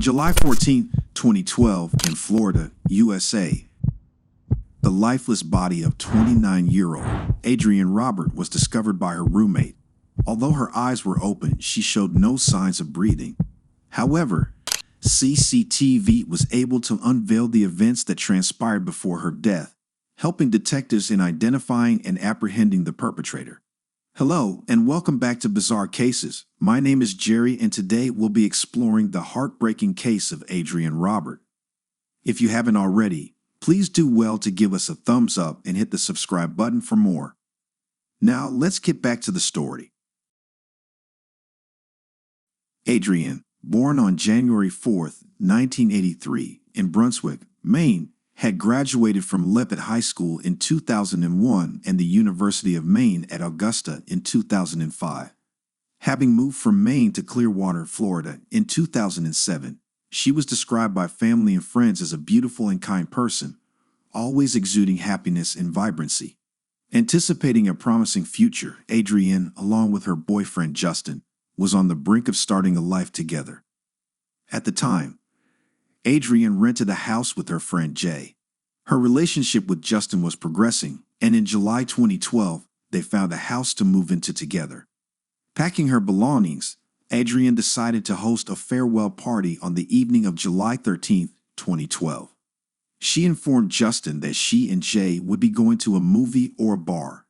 July 14, 2012, in Florida, USA, the lifeless body of 29-year-old Adrianne Robert was discovered by her roommate. Although her eyes were open, she showed no signs of breathing. However, CCTV was able to unveil the events that transpired before her death, helping detectives in identifying and apprehending the perpetrator. Hello, and welcome back to Bizarre Cases. My name is Jerry, and today we'll be exploring the heartbreaking case of Adrianne Robert. If you haven't already, please do well to give us a thumbs up and hit the subscribe button for more. Now, let's get back to the story. Adrianne, born on January 4, 1983, in Brunswick, Maine, had graduated from Leppard High School in 2001 and the University of Maine at Augusta in 2005. Having moved from Maine to Clearwater, Florida, in 2007, she was described by family and friends as a beautiful and kind person, always exuding happiness and vibrancy. Anticipating a promising future, Adrianne, along with her boyfriend Justin, was on the brink of starting a life together. At the time, Adrianne rented a house with her friend Jay. Her relationship with Justin was progressing, and in July 2012, they found a house to move into together. Packing her belongings, Adrianne decided to host a farewell party on the evening of July 13, 2012. She informed Justin that she and Jay would be going to a movie or a bar.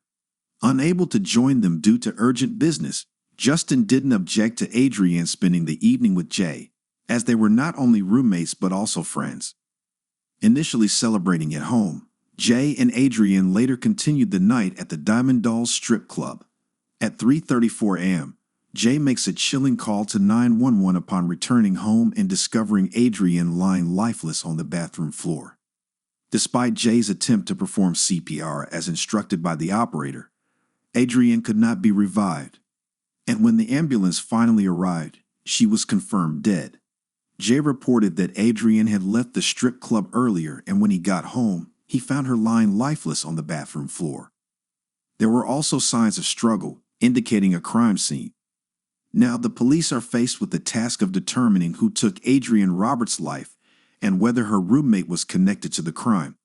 Unable to join them due to urgent business, Justin didn't object to Adrianne spending the evening with Jay, as they were not only roommates but also friends. Initially celebrating at home, Jay and Adrianne later continued the night at the Diamond Dolls strip club. At 3:34 a.m., Jay makes a chilling call to 911 upon returning home and discovering Adrianne lying lifeless on the bathroom floor. Despite Jay's attempt to perform CPR as instructed by the operator, Adrianne could not be revived, and when the ambulance finally arrived, she was confirmed dead. Jay reported that Adrianne had left the strip club earlier, and when he got home, he found her lying lifeless on the bathroom floor. There were also signs of struggle, indicating a crime scene. Now, the police are faced with the task of determining who took Adrianne Robert's life and whether her roommate was connected to the crime.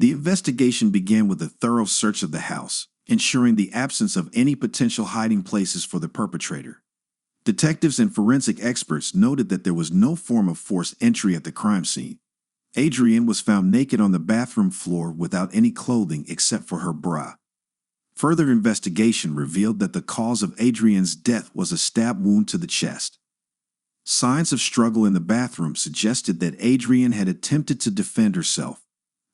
The investigation began with a thorough search of the house, ensuring the absence of any potential hiding places for the perpetrator. Detectives and forensic experts noted that there was no form of forced entry at the crime scene. Adrianne was found naked on the bathroom floor without any clothing except for her bra. Further investigation revealed that the cause of Adrianne's death was a stab wound to the chest. Signs of struggle in the bathroom suggested that Adrianne had attempted to defend herself.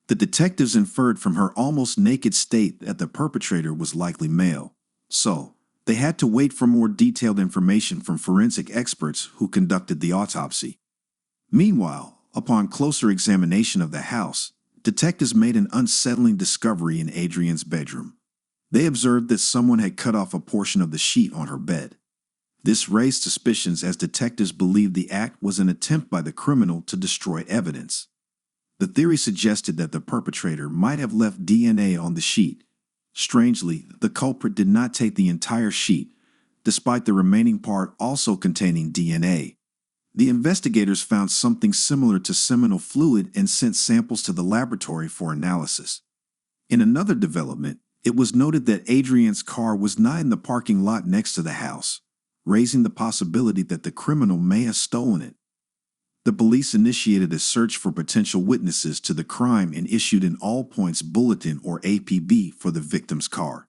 The detectives inferred from her almost naked state that the perpetrator was likely male. So, they had to wait for more detailed information from forensic experts who conducted the autopsy. Meanwhile, upon closer examination of the house, detectives made an unsettling discovery in Adrianne's bedroom. They observed that someone had cut off a portion of the sheet on her bed. This raised suspicions as detectives believed the act was an attempt by the criminal to destroy evidence. The theory suggested that the perpetrator might have left DNA on the sheet. Strangely, the culprit did not take the entire sheet, despite the remaining part also containing DNA. The investigators found something similar to seminal fluid and sent samples to the laboratory for analysis. In another development, it was noted that Adrianne's car was not in the parking lot next to the house, raising the possibility that the criminal may have stolen it. The police initiated a search for potential witnesses to the crime and issued an all-points bulletin or APB for the victim's car.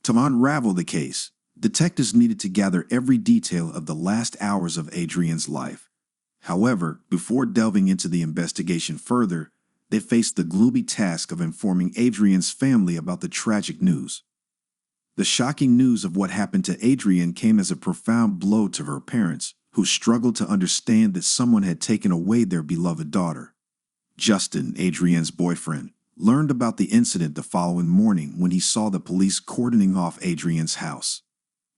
To unravel the case, detectives needed to gather every detail of the last hours of Adrianne's life. However, before delving into the investigation further, they faced the gloomy task of informing Adrianne's family about the tragic news. The shocking news of what happened to Adrianne came as a profound blow to her parents, who struggled to understand that someone had taken away their beloved daughter. Justin, Adrianne's boyfriend, learned about the incident the following morning when he saw the police cordoning off Adrianne's house.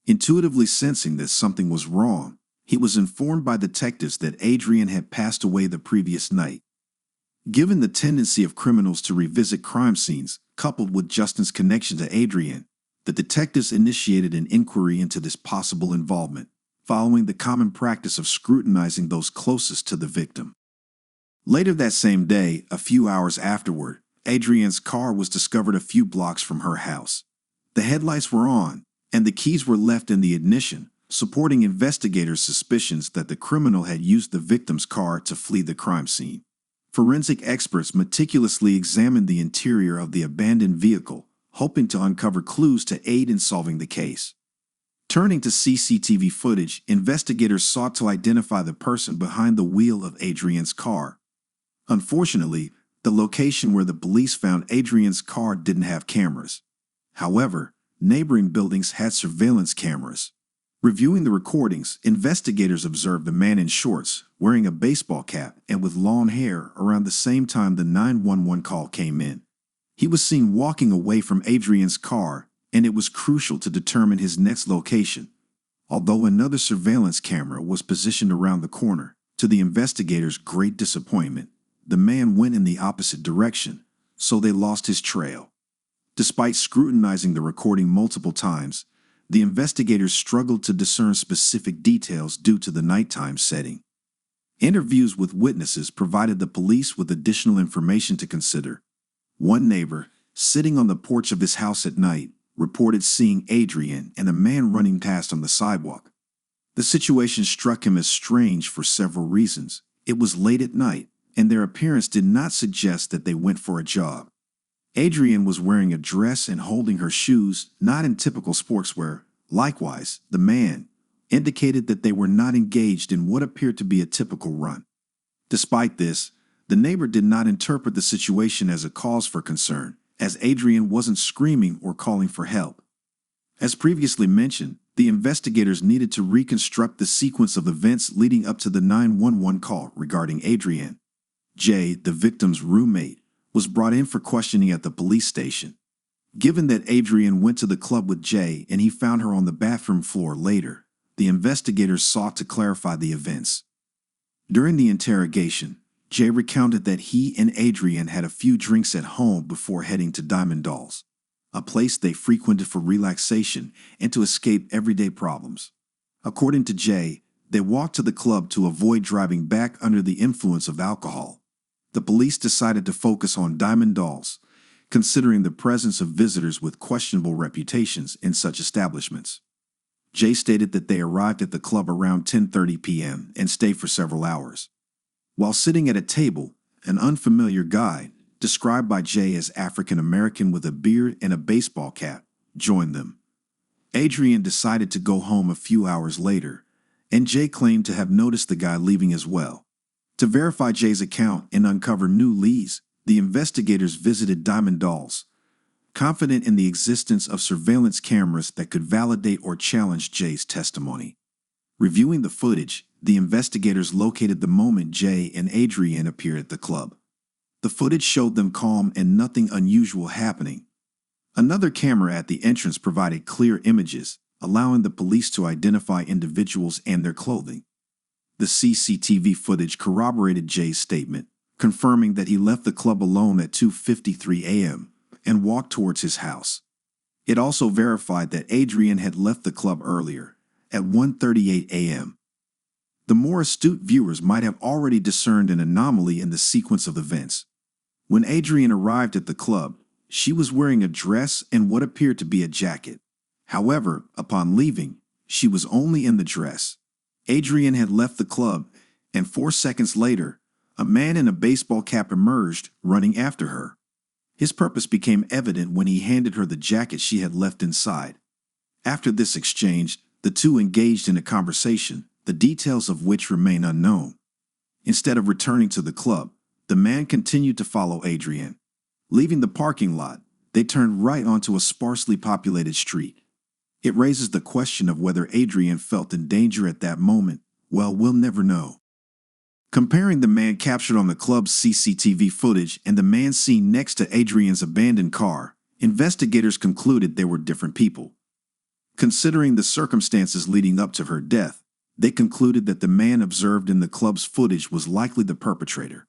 Intuitively sensing that something was wrong, he was informed by detectives that Adrianne had passed away the previous night. Given the tendency of criminals to revisit crime scenes, coupled with Justin's connection to Adrianne, the detectives initiated an inquiry into this possible involvement. following the common practice of scrutinizing those closest to the victim. Later that same day, a few hours afterward, Adrianne's car was discovered a few blocks from her house. The headlights were on, and the keys were left in the ignition, supporting investigators' suspicions that the criminal had used the victim's car to flee the crime scene. Forensic experts meticulously examined the interior of the abandoned vehicle, hoping to uncover clues to aid in solving the case. Turning to CCTV footage, investigators sought to identify the person behind the wheel of Adrianne's car. Unfortunately, the location where the police found Adrianne's car didn't have cameras. However, neighboring buildings had surveillance cameras. Reviewing the recordings, investigators observed a man in shorts, wearing a baseball cap and with long hair around the same time the 911 call came in. He was seen walking away from Adrianne's car, and it was crucial to determine his next location. Although another surveillance camera was positioned around the corner, to the investigators' great disappointment, the man went in the opposite direction, so they lost his trail. Despite scrutinizing the recording multiple times, the investigators struggled to discern specific details due to the nighttime setting. Interviews with witnesses provided the police with additional information to consider. One neighbor, sitting on the porch of his house at night, reported seeing Adrianne and a man running past on the sidewalk. The situation struck him as strange for several reasons. It was late at night, and their appearance did not suggest that they went for a jog. Adrianne was wearing a dress and holding her shoes, not in typical sportswear. Likewise, the man indicated that they were not engaged in what appeared to be a typical run. Despite this, the neighbor did not interpret the situation as a cause for concern, as Adrianne wasn't screaming or calling for help. As previously mentioned, the investigators needed to reconstruct the sequence of events leading up to the 911 call regarding Adrianne. Jay, the victim's roommate, was brought in for questioning at the police station. Given that Adrianne went to the club with Jay and he found her on the bathroom floor later, the investigators sought to clarify the events. During the interrogation, Jay recounted that he and Adrianne had a few drinks at home before heading to Diamond Dolls, a place they frequented for relaxation and to escape everyday problems. According to Jay, they walked to the club to avoid driving back under the influence of alcohol. The police decided to focus on Diamond Dolls, considering the presence of visitors with questionable reputations in such establishments. Jay stated that they arrived at the club around 10:30 p.m. and stayed for several hours. While sitting at a table, an unfamiliar guy, described by Jay as African American with a beard and a baseball cap, joined them. Adrianne decided to go home a few hours later, and Jay claimed to have noticed the guy leaving as well. To verify Jay's account and uncover new leads, the investigators visited Diamond Dolls, confident in the existence of surveillance cameras that could validate or challenge Jay's testimony. Reviewing the footage, the investigators located the moment Jay and Adrianne appeared at the club. The footage showed them calm and nothing unusual happening. Another camera at the entrance provided clear images, allowing the police to identify individuals and their clothing. The CCTV footage corroborated Jay's statement, confirming that he left the club alone at 2:53 a.m. and walked towards his house. It also verified that Adrianne had left the club earlier, at 1:38 a.m. The more astute viewers might have already discerned an anomaly in the sequence of events. When Adrianne arrived at the club, she was wearing a dress and what appeared to be a jacket. However, upon leaving, she was only in the dress. Adrianne had left the club, and 4 seconds later, a man in a baseball cap emerged, running after her. His purpose became evident when he handed her the jacket she had left inside. After this exchange, the two engaged in a conversation, the details of which remain unknown. Instead of returning to the club, the man continued to follow Adrianne. Leaving the parking lot, they turned right onto a sparsely populated street. It raises the question of whether Adrianne felt in danger at that moment. Well, we'll never know. Comparing the man captured on the club's CCTV footage and the man seen next to Adrianne's abandoned car, investigators concluded they were different people. Considering the circumstances leading up to her death, they concluded that the man observed in the club's footage was likely the perpetrator.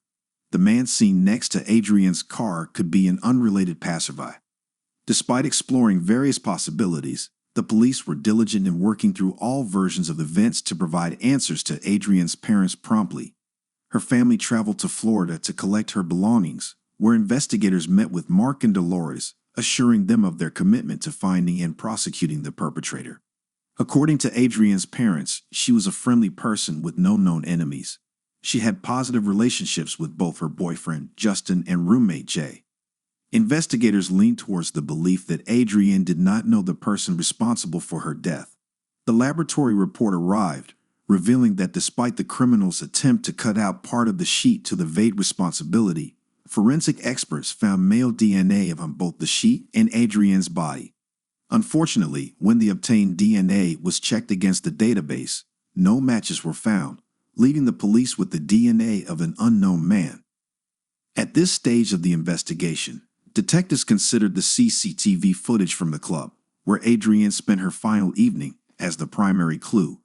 The man seen next to Adrianne's car could be an unrelated passerby. Despite exploring various possibilities, The police were diligent in working through all versions of events to provide answers to Adrianne's parents promptly. Her family traveled to Florida to collect her belongings, where investigators met with Mark and Dolores, assuring them of their commitment to finding and prosecuting the perpetrator. According to Adrianne's parents, she was a friendly person with no known enemies. She had positive relationships with both her boyfriend, Justin, and roommate, Jay. Investigators leaned towards the belief that Adrianne did not know the person responsible for her death. The laboratory report arrived, revealing that despite the criminal's attempt to cut out part of the sheet to evade responsibility, forensic experts found male DNA on both the sheet and Adrianne's body. Unfortunately, when the obtained DNA was checked against the database, no matches were found, leaving the police with the DNA of an unknown man. At this stage of the investigation, detectives considered the CCTV footage from the club, where Adrianne spent her final evening, as the primary clue.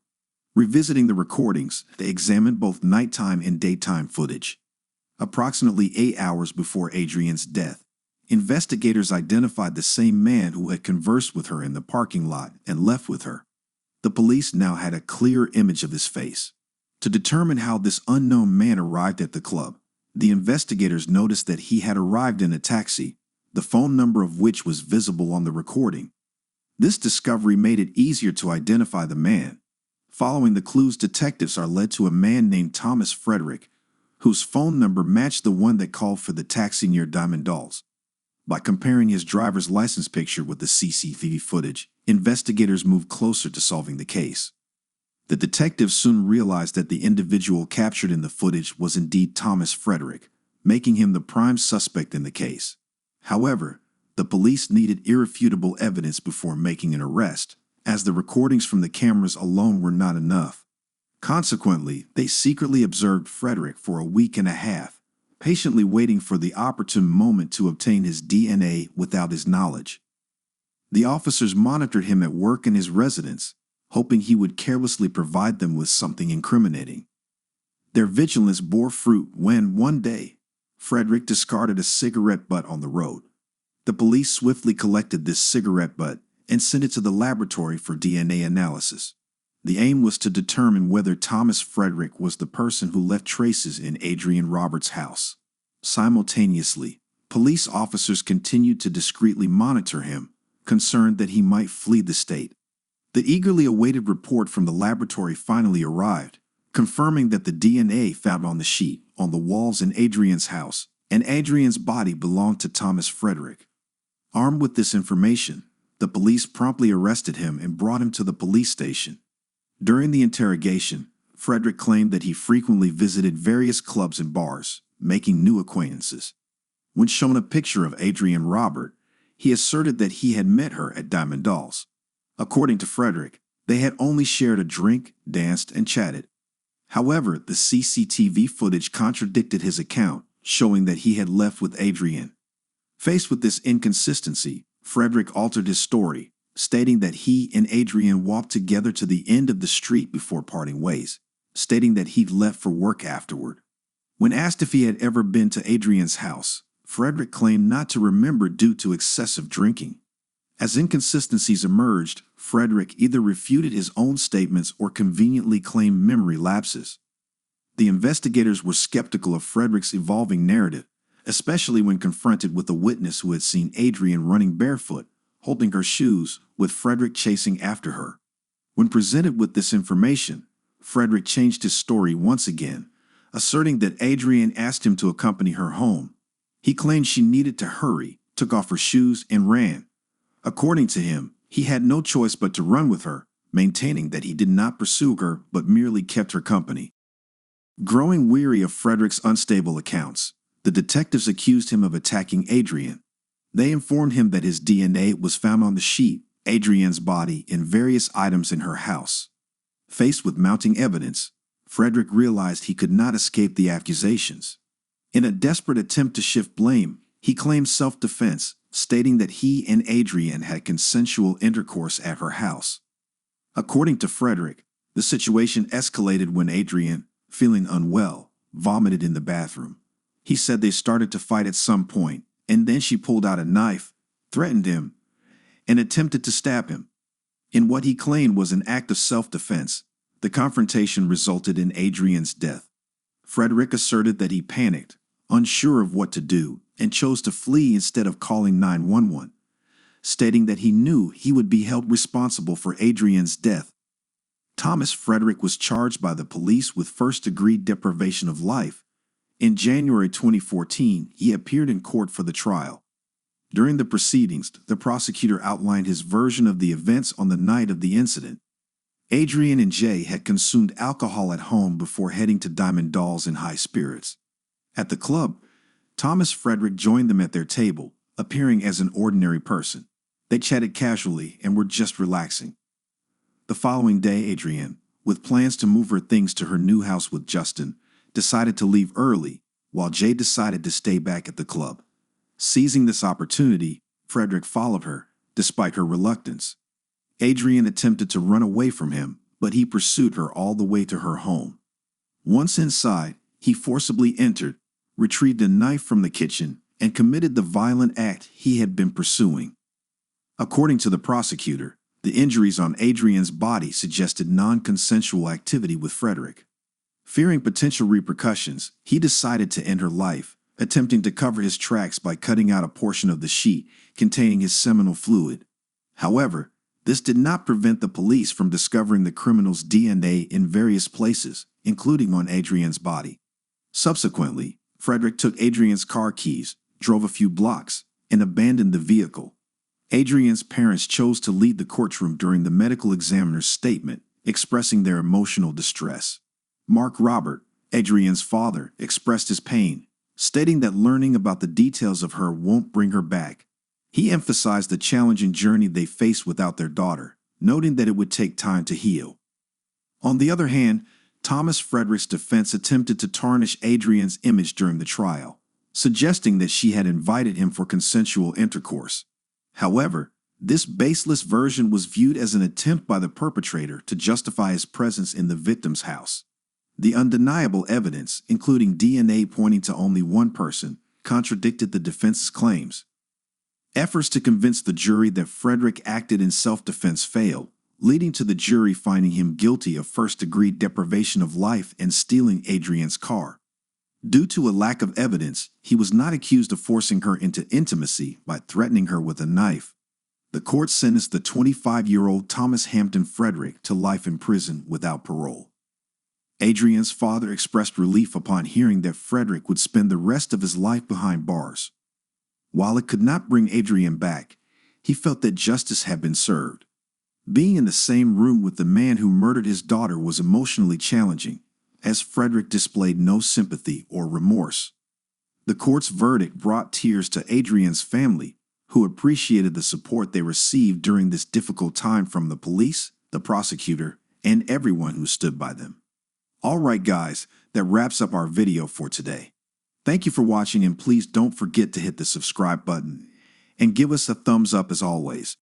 Revisiting the recordings, they examined both nighttime and daytime footage. Approximately 8 hours before Adrianne's death, investigators identified the same man who had conversed with her in the parking lot and left with her. The police now had a clear image of his face. To determine how this unknown man arrived at the club, the investigators noticed that he had arrived in a taxi, the phone number of which was visible on the recording. This discovery made it easier to identify the man. Following the clues, detectives are led to a man named Thomas Frederick, whose phone number matched the one that called for the taxi near Diamond Dolls. By comparing his driver's license picture with the CCTV footage, investigators moved closer to solving the case. The detectives soon realized that the individual captured in the footage was indeed Thomas Frederick, making him the prime suspect in the case. However, the police needed irrefutable evidence before making an arrest, as the recordings from the cameras alone were not enough. Consequently, they secretly observed Frederick for a week and a half, patiently waiting for the opportune moment to obtain his DNA without his knowledge. The officers monitored him at work and his residence, hoping he would carelessly provide them with something incriminating. Their vigilance bore fruit when, one day, Frederick discarded a cigarette butt on the road. The police swiftly collected this cigarette butt and sent it to the laboratory for DNA analysis. The aim was to determine whether Thomas Frederick was the person who left traces in Adrianne Robert's house. Simultaneously, police officers continued to discreetly monitor him, concerned that he might flee the state. The eagerly awaited report from the laboratory finally arrived, confirming that the DNA found on the sheet, on the walls in Adrianne's house, and Adrianne's body belonged to Thomas Frederick. Armed with this information, the police promptly arrested him and brought him to the police station. During the interrogation, Frederick claimed that he frequently visited various clubs and bars, making new acquaintances. When shown a picture of Adrianne Robert, he asserted that he had met her at Diamond Dolls. According to Frederick, they had only shared a drink, danced, and chatted. However, the CCTV footage contradicted his account, showing that he had left with Adrianne. Faced with this inconsistency, Frederick altered his story, stating that he and Adrianne walked together to the end of the street before parting ways, stating that he'd left for work afterward. When asked if he had ever been to Adrianne's house, Frederick claimed not to remember due to excessive drinking. As inconsistencies emerged, Frederick either refuted his own statements or conveniently claimed memory lapses. The investigators were skeptical of Frederick's evolving narrative, especially when confronted with a witness who had seen Adrianne running barefoot, holding her shoes, with Frederick chasing after her. When presented with this information, Frederick changed his story once again, asserting that Adrianne asked him to accompany her home. He claimed she needed to hurry, took off her shoes, and ran. According to him, he had no choice but to run with her, maintaining that he did not pursue her but merely kept her company. Growing weary of Frederick's unstable accounts, the detectives accused him of attacking Adrianne. They informed him that his DNA was found on the sheet, Adrianne's body, and various items in her house. Faced with mounting evidence, Frederick realized he could not escape the accusations. In a desperate attempt to shift blame, he claimed self-defense, stating that he and Adrianne had consensual intercourse at her house. According to Frederick, the situation escalated when Adrianne, feeling unwell, vomited in the bathroom. He said they started to fight at some point, and then she pulled out a knife, threatened him, and attempted to stab him. In what he claimed was an act of self-defense, the confrontation resulted in Adrianne's death. Frederick asserted that he panicked, unsure of what to do, and chose to flee instead of calling 911, stating that he knew he would be held responsible for Adrianne's death. Thomas Frederick was charged by the police with first-degree deprivation of life. In January 2014, he appeared in court for the trial. During the proceedings, the prosecutor outlined his version of the events on the night of the incident. Adrianne and Jay had consumed alcohol at home before heading to Diamond Dolls in high spirits. At the club, Thomas Frederick joined them at their table, appearing as an ordinary person. They chatted casually and were just relaxing. The following day, Adrianne, with plans to move her things to her new house with Justin, decided to leave early, while Jay decided to stay back at the club. Seizing this opportunity, Frederick followed her, despite her reluctance. Adrianne attempted to run away from him, but he pursued her all the way to her home. Once inside, he forcibly entered, retrieved a knife from the kitchen, and committed the violent act he had been pursuing. According to the prosecutor, the injuries on Adrianne's body suggested non-consensual activity with Frederick. Fearing potential repercussions, he decided to end her life, attempting to cover his tracks by cutting out a portion of the sheet containing his seminal fluid. However, this did not prevent the police from discovering the criminal's DNA in various places, including on Adrianne's body. Subsequently, Frederick took Adrianne's car keys, drove a few blocks, and abandoned the vehicle. Adrianne's parents chose to leave the courtroom during the medical examiner's statement, expressing their emotional distress. Mark Robert, Adrianne's father, expressed his pain, stating that learning about the details of her won't bring her back. He emphasized the challenging journey they faced without their daughter, noting that it would take time to heal. On the other hand, Thomas Frederick's defense attempted to tarnish Adrianne's image during the trial, suggesting that she had invited him for consensual intercourse. However, this baseless version was viewed as an attempt by the perpetrator to justify his presence in the victim's house. The undeniable evidence, including DNA pointing to only one person, contradicted the defense's claims. Efforts to convince the jury that Frederick acted in self-defense failed, leading to the jury finding him guilty of first-degree deprivation of life and stealing Adrianne's car. Due to a lack of evidence, he was not accused of forcing her into intimacy by threatening her with a knife. The court sentenced the 25-year-old Thomas Hampton Frederick to life in prison without parole. Adrianne's father expressed relief upon hearing that Frederick would spend the rest of his life behind bars. While it could not bring Adrianne back, he felt that justice had been served. Being in the same room with the man who murdered his daughter was emotionally challenging, as Frederick displayed no sympathy or remorse. The court's verdict brought tears to Adrianne's family, who appreciated the support they received during this difficult time from the police, the prosecutor, and everyone who stood by them. Alright guys, that wraps up our video for today. Thank you for watching, and please don't forget to hit the subscribe button and give us a thumbs up as always.